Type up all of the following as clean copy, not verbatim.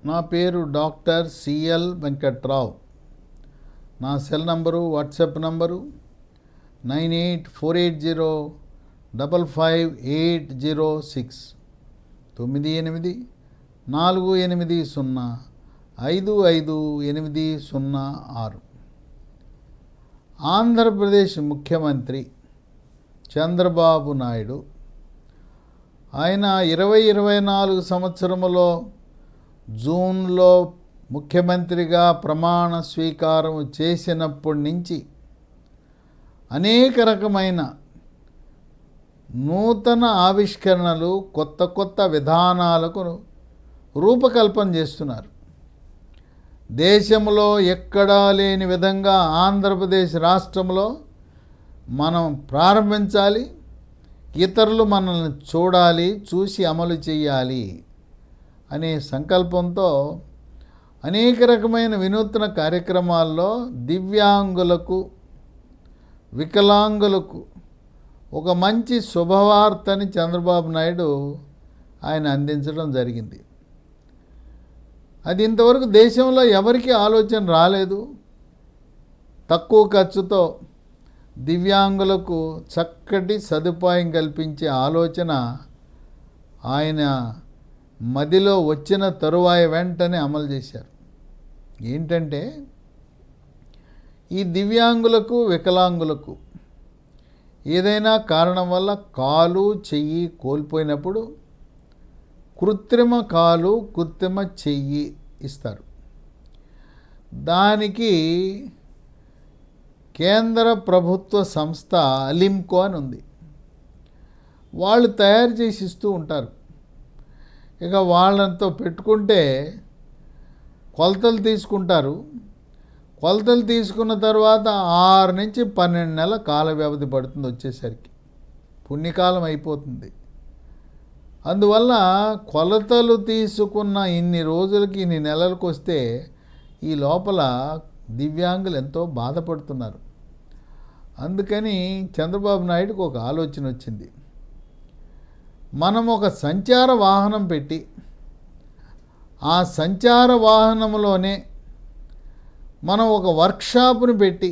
నా పేరు doctor CL Venkatrao. నా cell number, WhatsApp number 9848055806 9848055806. Andhra Pradesh ముఖ్యమంత్రి చంద్రబాబు నాయుడు ఆయన 2024 సంవత్సరంలో జూన్లో ముఖ్యమంత్రిగా ప్రమాణ స్వీకారం చేసినప్పటి నుంచి అనేక రకమైన నూతన ఆవిష్కరణలు, కొత్త విధానాలకు రూపకల్పన చేస్తున్నారు. దేశంలో ఎక్కడా లేని విధంగా ఆంధ్రప్రదేశ్ రాష్ట్రంలో మనం ప్రారంభించాలి, ఇతరులు మనల్ని చూడాలి, చూసి అమలు చేయాలి అనే సంకల్పంతో అనేక రకమైన వినూత్న కార్యక్రమాల్లో దివ్యాంగులకు, వికలాంగులకు ఒక మంచి శుభవార్తని చంద్రబాబు నాయుడు ఆయన అందించడం జరిగింది. అది ఇంతవరకు దేశంలో ఎవరికీ ఆలోచన రాలేదు. తక్కువ ఖర్చుతో దివ్యాంగులకు చక్కటి సదుపాయం కల్పించే ఆలోచన ఆయన మదిలో వచ్చిన తరువాయ వెంటనే అమలు చేశారు. ఏంటంటే, ఈ దివ్యాంగులకు, వికలాంగులకు ఏదైనా కారణం వల్ల కాలు, చెయ్యి కోల్పోయినప్పుడు కృత్రిమ కాలు, కృత్రిమ చెయ్యి ఇస్తారు. దానికి కేంద్ర ప్రభుత్వ సంస్థ అలింకో అని ఉంది. వాళ్ళు తయారు చేసి ఇస్తూ ఉంటారు. ఇక వాళ్ళతో పెట్టుకుంటే కొలతలు తీసుకుంటారు. కొలతలు తీసుకున్న తర్వాత 6 నుంచి 12 నెలల కాల వ్యవధి పడుతుంది. వచ్చేసరికి పుణ్యకాలం అయిపోతుంది. అందువల్ల కొలతలు తీసుకున్న ఇన్ని రోజులకి, ఇన్ని నెలలకు వస్తే ఈ లోపల దివ్యాంగులు ఎంతో బాధపడుతున్నారు. అందుకని చంద్రబాబు నాయుడుకు ఒక ఆలోచన వచ్చింది. మనం ఒక సంచార వాహనం పెట్టి, ఆ సంచార వాహనంలోనే మనం ఒక వర్క్షాప్ను పెట్టి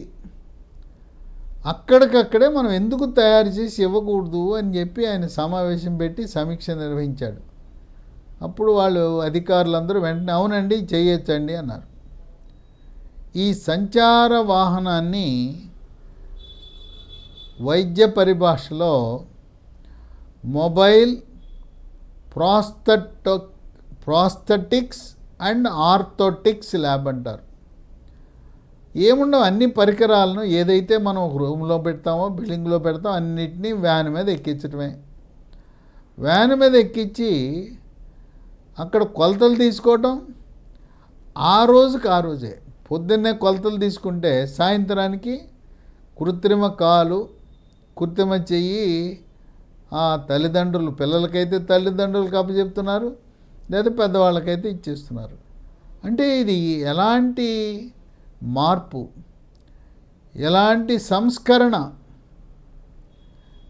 అక్కడికక్కడే మనం ఎందుకు తయారు చేసి ఇవ్వకూడదు అని చెప్పి ఆయన సమావేశం పెట్టి సమీక్ష నిర్వహించాడు. అప్పుడు వాళ్ళు అధికారులందరూ వెంటనే అవునండి చేయొచ్చండి అన్నారు. ఈ సంచార వాహనాన్ని వైద్య పరిభాషలో mobile prosthetics and orthotics lab అంటారు. ఏముండవు, అన్ని పరికరాలను ఏదైతే మనం ఒక రూమ్లో పెడతామో, బిల్డింగ్లో పెడతామో అన్నిటినీ వ్యాన్ మీద ఎక్కించడమే. వ్యాన్ మీద ఎక్కించి అక్కడ కొలతలు తీసుకోవటం, ఆ రోజే పొద్దున్నే కొలతలు తీసుకుంటే సాయంత్రానికి కృత్రిమ కాలు, కృత్రిమ చెయ్యి తల్లిదండ్రులు, పిల్లలకైతే తల్లిదండ్రులకు అప్పచెప్తున్నారు, లేదా పెద్దవాళ్ళకైతే ఇచ్చేస్తున్నారు. అంటే ఇది ఎలాంటి మార్పు, ఎలాంటి సంస్కరణ!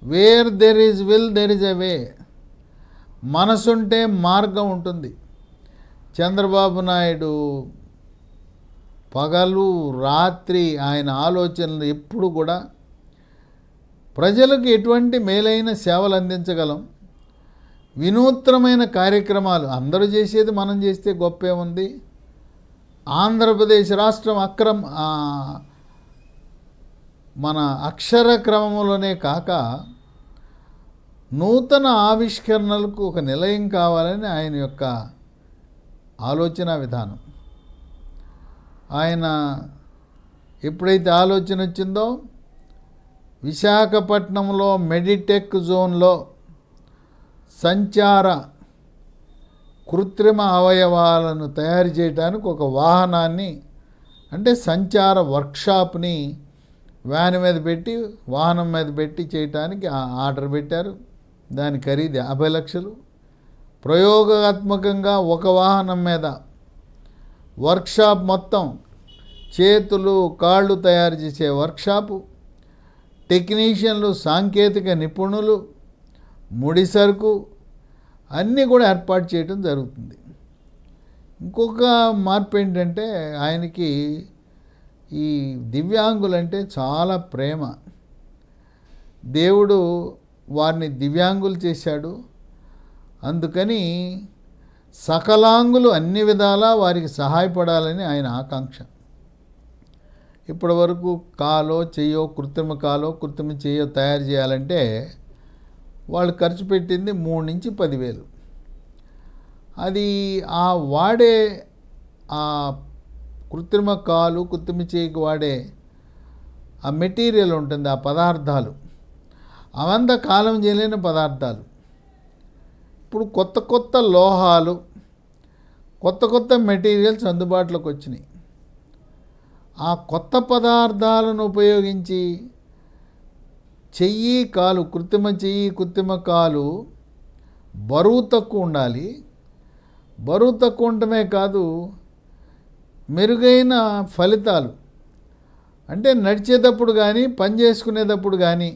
Where there is will there is a way. మనసుంటే మార్గం ఉంటుంది. చంద్రబాబు నాయుడు పగలు రాత్రి ఆయన ఆలోచనలు ఎప్పుడు కూడా ప్రజలకు ఎటువంటి మేలైన సేవలు అందించగలం, వినూత్నమైన కార్యక్రమాలు. అందరూ చేసేది మనం చేస్తే గొప్పే ఉంది. ఆంధ్రప్రదేశ్ రాష్ట్రం మన అక్షర క్రమంలోనే కాక నూతన ఆవిష్కరణలకు ఒక నిలయం కావాలని ఆయన యొక్క ఆలోచన విధానం. ఆయన ఎప్పుడైతే ఆలోచన వచ్చిందో, విశాఖపట్నంలో మెడిటెక్ జోన్లో సంచార కృత్రిమ అవయవాలను తయారు చేయడానికి ఒక వాహనాన్ని, అంటే సంచార వర్క్షాప్ని వ్యాన్ మీద పెట్టి, వాహనం మీద పెట్టి చేయటానికి ఆర్డర్ పెట్టారు. దాని ఖరీదు 50 లక్షలు. ప్రయోగాత్మకంగా ఒక వాహనం మీద వర్క్షాప్ మొత్తం, చేతులు కాళ్ళు తయారు చేసే వర్క్షాపు, టెక్నీషియన్లు, సాంకేతిక నిపుణులు, ముడి సరుకు అన్నీ కూడా ఏర్పాటు చేయడం జరుగుతుంది. ఇంకొక మార్పు ఏంటంటే ఆయనకి ఈ దివ్యాంగులంటే చాలా ప్రేమ. దేవుడు వారిని దివ్యాంగులు చేశాడు. అందుకని సకలాంగులు అన్ని విధాలా వారికి సహాయపడాలని ఆయన ఆకాంక్ష. ఇప్పటి వరకు కాలో చెయ్యో కృత్రిమ కాలో కృత్రిమ చెయ్యో తయారు చేయాలంటే వాళ్ళు ఖర్చు పెట్టింది 3 నుంచి 10,000. అది ఆ వాడే ఆ కృత్రిమ కాలు కృత్రిమ చేయికి వాడే ఆ మెటీరియల్ ఉంటుంది, ఆ పదార్థాలు అవంతా కాలం చేయలేని పదార్థాలు. ఇప్పుడు కొత్త కొత్త లోహాలు, కొత్త కొత్త మెటీరియల్స్ అందుబాటులోకి వచ్చినాయి. ఆ కొత్త పదార్థాలను ఉపయోగించి చెయ్యి కాలు, కృత్రిమ చెయ్యి కృత్రిమ కాలు బరువు తక్కువ ఉండాలి. బరువు తక్కువ ఉండటమే కాదు, మెరుగైన ఫలితాలు అంటే నడిచేటప్పుడు కానీ పని చేసుకునేటప్పుడు కానీ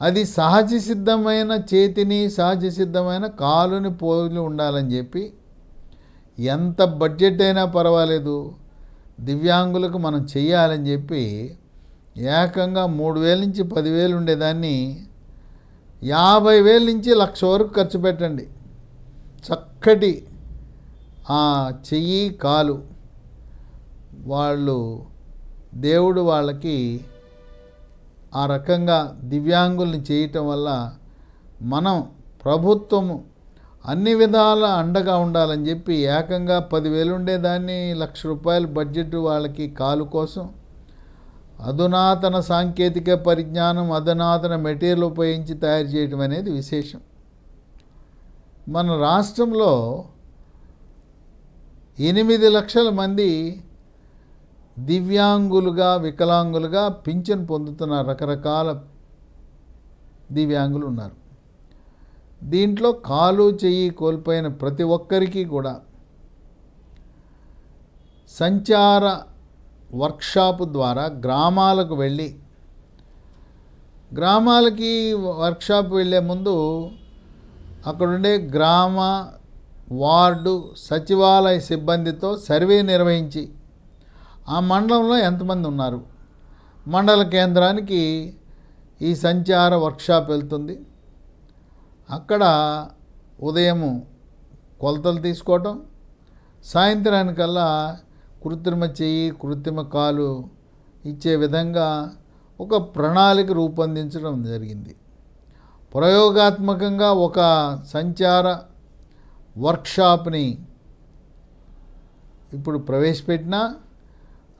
అది సహజ సిద్ధమైన చేతిని సహజ సిద్ధమైన కాలుని పోలి ఉండాలని చెప్పి ఎంత బడ్జెట్ అయినా పర్వాలేదు దివ్యాంగులకు మనం చెయ్యాలని చెప్పి ఏకంగా 3,000 నుంచి 10,000 ఉండేదాన్ని 50,000 నుంచి 1,00,000 వరకు ఖర్చు పెట్టండి. చక్కటి ఆ చెయ్యి కాలు వాళ్ళు దేవుడు వాళ్ళకి ఆ రకంగా దివ్యాంగుల్ని చేయటం వల్ల మనం ప్రభుత్వము అన్ని విధాల అండగా ఉండాలని చెప్పి ఏకంగా 10,000 ఉండేదాన్ని 1,00,000 రూపాయలు బడ్జెట్ వాళ్ళకి కాలు కోసం అధునాతన సాంకేతిక పరిజ్ఞానం అధునాతన మెటీరియల్ ఉపయోగించి తయారు చేయడం అనేది విశేషం. మన రాష్ట్రంలో 8 లక్షల మంది దివ్యాంగులుగా వికలాంగులుగా పింఛను పొందుతున్న రకరకాల దివ్యాంగులు ఉన్నారు. దీంట్లో కాలు చెయ్యి కోల్పోయిన ప్రతి ఒక్కరికి కూడా సంచార వర్క్షాపు ద్వారా గ్రామాలకు వెళ్ళి, గ్రామాలకి వర్క్షాప్ వెళ్ళే ముందు అక్కడుండే గ్రామ వార్డు సచివాలయ సిబ్బందితో సర్వే నిర్వహించి ఆ మండలంలో ఎంతమంది ఉన్నారు, మండల కేంద్రానికి ఈ సంచార వర్క్షాప్ వెళ్తుంది. అక్కడ ఉదయము కొలతలు తీసుకోవటం, సాయంత్రానికల్లా కృత్రిమ చెయ్యి కృత్రిమ కాలు ఇచ్చే విధంగా ఒక ప్రణాళిక రూపొందించడం జరిగింది. ప్రయోగాత్మకంగా ఒక సంచార వర్క్షాప్ని ఇప్పుడు ప్రవేశపెట్టినా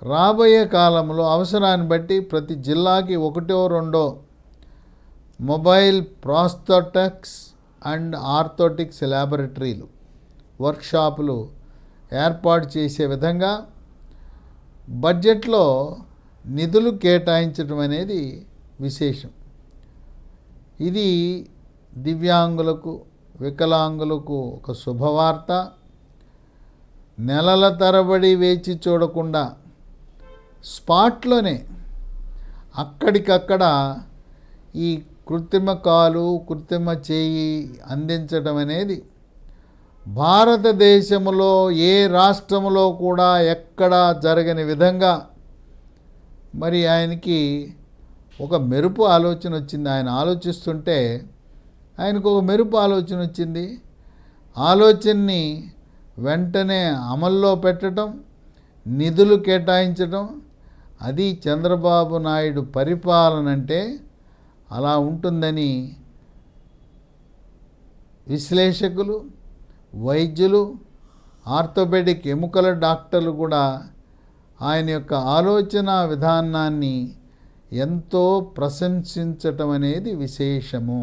రాబోయే కాలంలో అవసరాన్ని బట్టి ప్రతి జిల్లాకి 1-2 మొబైల్ ప్రాస్థెటిక్స్ అండ్ ఆర్థోటిక్స్ ల్యాబొరేటరీలు వర్క్షాపులు ఏర్పాటు చేసే విధంగా బడ్జెట్లో నిధులు కేటాయించడం అనేది విశేషం. ఇది దివ్యాంగులకు వికలాంగులకు ఒక శుభవార్త. నెలల తరబడి వేచి చూడకుండా స్పాట్లోనే అక్కడికక్కడ ఈ కృత్రిమ కాలు కృత్రిమ చేయి అందించడం అనేది భారతదేశంలో ఏ రాష్ట్రంలో కూడా ఎక్కడా జరగని విధంగా మరి ఆయనకి ఒక మెరుపు ఆలోచన వచ్చింది. ఆయన ఆలోచిస్తుంటే ఆయనకు ఒక మెరుపు ఆలోచన వచ్చింది. ఆలోచనని వెంటనే అమల్లో పెట్టడం, నిధులు కేటాయించడం, అది చంద్రబాబు నాయుడు పరిపాలన అంటే అలా ఉంటుందని విశ్లేషకులు, వైద్యులు, ఆర్థోపెడిక్ ఎముకల డాక్టర్లు కూడా ఆయన యొక్క ఆలోచన విధానాన్ని ఎంతో ప్రశంసించటం అనేది విశేషము.